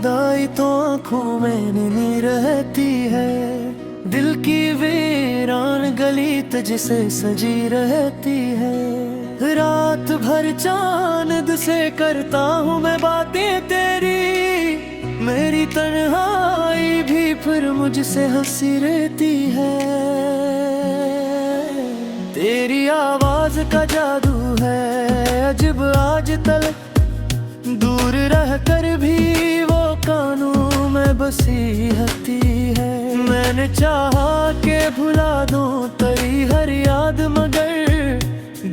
याद आई तो आंखों में नींद रहती है। दिल की वीरान गली तुझसे सजी रहती है। रात भर चांद से करता हूँ मैं बातें तेरी, मेरी तन्हाई भी फिर मुझसे हंसी रहती है। तेरी आवाज का जादू है अजब आज तलक, दूर रह कर भी वो कानों में बसी रहती है। मैंने चाहा के भुला दूं तेरी हर याद, मगर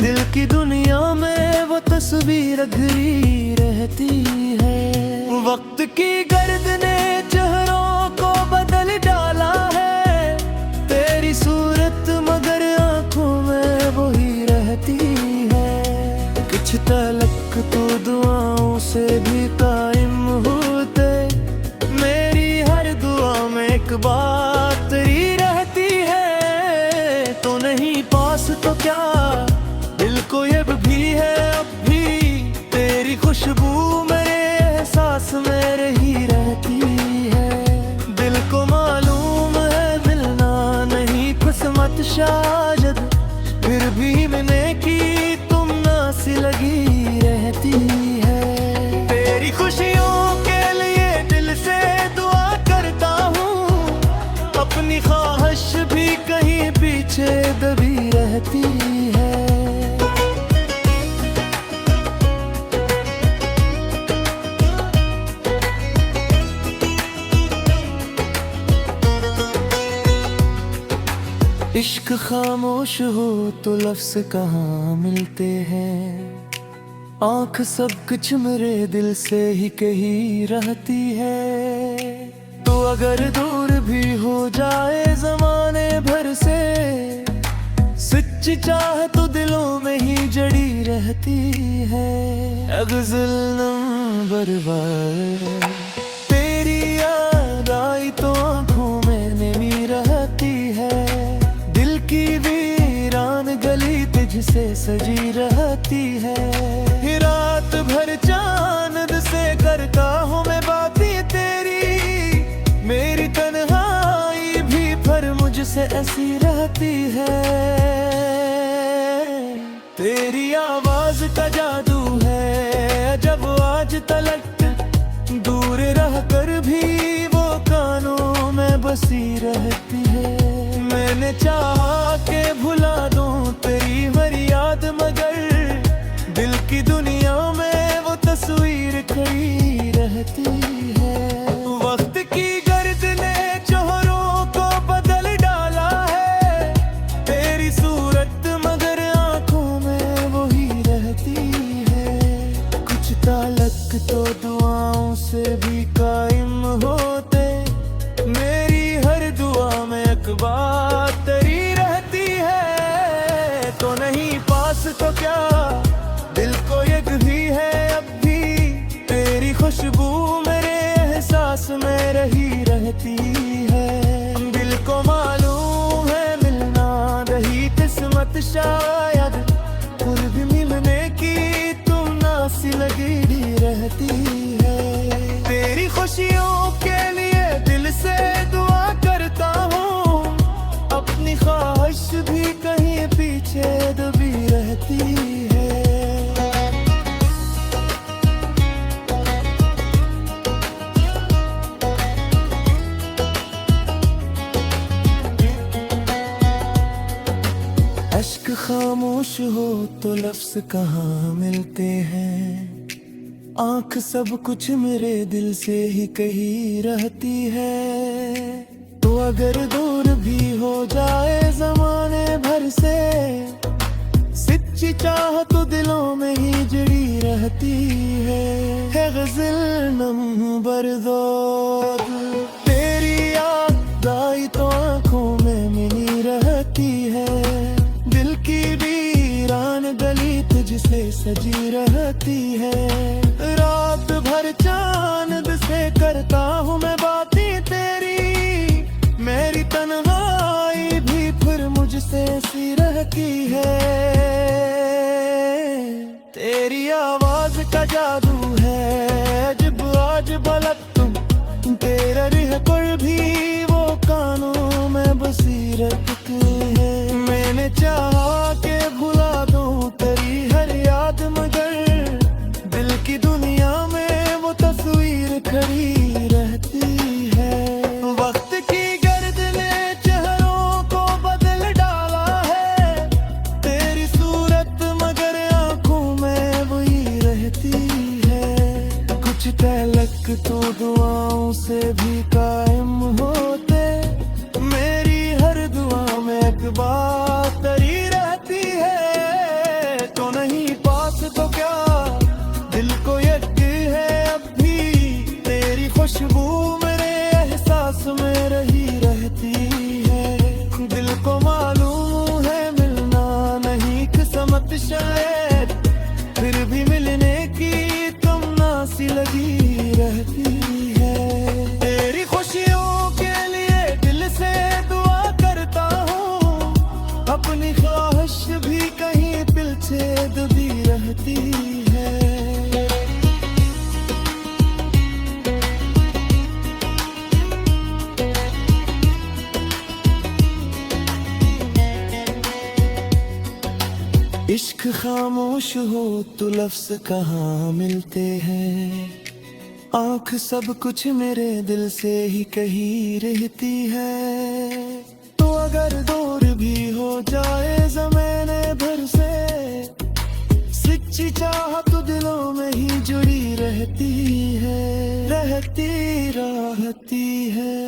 दिल की दुनिया में वो तस्वीर घिरी रहती है। वक्त की गर्द ने चेहरों को बदल डाला है, तेरी सूरत मगर आंखों में वही रहती है। कुछ तलक तो दुआओं से भी कायम होते, मेरी हर दुआ में एक बात तेरी रहती है। तो नहीं पास तो क्या दिल को ये भी है अब भी, तेरी खुशबू मेरे एहसास में रही रहती है। दिल को मालूम है मिलना नहीं किस्मत शायद, फिर भी मिलने की तुम सी लगी रहती है। तेरी खुशियों के लिए दिल से दुआ करता हूँ, अपनी ख्वाहिश भी कहीं पीछे दबी रहती है। इश्क खामोश हो तो लफ्ज़ कहाँ मिलते हैं, आँख सब कुछ मेरे दिल से ही कही रहती है। तो अगर दूर भी हो जाए जमाने भर से, सच्ची चाह तो दिलों में ही जड़ी रहती है। ग़ज़ल नंबर 1, तेरी याद आई तो आँखों में नींद रहती है। दिल की वीरान गली तुझसे सजी रहती है। रात भर चांद से करता हूँ मैं बातें तेरी, मेरी तन्हाई भी फिर मुझसे ऐसी रहती है। तेरी आवाज का जादू है जब आज तलक, दूर रह कर भी वो कानों में बसी रहती है। मैंने चाहा के भुला दूं तेरी हर याद, मगर दिल की दुनिया में वो तस्वीर खड़ी रहती है। वक्त की गर्द ने चेहरों को बदल डाला है, तेरी सूरत मगर आंखों में वही रहती है। कुछ ताल्लुक तो दुआओं से भी कायम होते, मेरी हर दुआ में एक बात तेरी रहती है। तो नहीं पास तो क्या दिल को ये भी है अब भी, तेरी खुशबू मेरे एहसास में रही रहती है। दिल को मालूम है मिलना रही किस्मत शायद, फिर भी मिलने की तुम सी लगी रहती है। तेरी खुशियों के लिए दिल से दुआ करता हूँ, अपनी ख्वाहिश भी कहीं पीछे दबी रहती है। अश्क खामोश हो तो लफ्ज़ कहाँ मिलते हैं, आँख सब कुछ मेरे दिल से ही कही रहती है। तो अगर दूर भी हो जाए जमाने भर से, सच्ची चाह तो दिलों में ही जड़ी रहती है। ग़ज़ल नंबर 2, तेरी याद आई तो आँखों में मिली रहती है। दिल की वीरान गली तुझसे सजी रहती है। रात भर चांद से करता हूँ मैं बातें तेरी, मेरी तन्हाई भी फिर मुझसे सी रहती है। तेरी आवाज का जादू है जब आज भलक तुम भी वो कानों में बसी रहती है। मैंने चाहा के भुला दूं तेरी हर याद, मगर दिल की दुनिया में वो तस्वीर खड़ी रहती है। वक्त की गर्द ने चेहरों को बदल डाला है, तेरी सूरत मगर आंखों में वही रहती है। कुछ तलक तो दुआओं से भी कायम होते, मेरी हर दुआ में एक बात तेरी रहती है। तो नहीं पास तो क्या दिल को यक है अब भी, तेरी खुशबू मेरे एहसास में रही रहती है। दिल को मालूम है मिलना नहीं किस्मत शायद, फिर भी मिलने की तमन्ना सी लगी रहती है। तेरी खुशियों के लिए दिल से दुआ करता हूँ, अपनी ख्वाहिश भी कहीं पीछे दबी रहती है। इश्क खामोश हो तो लफ्ज कहाँ मिलते हैं, आंख सब कुछ मेरे दिल से ही कही रहती है। तो अगर दूर भी हो जाए ज़माने भर से, सच्ची चाहत तो दिलों में ही जुड़ी रहती है, रहती है।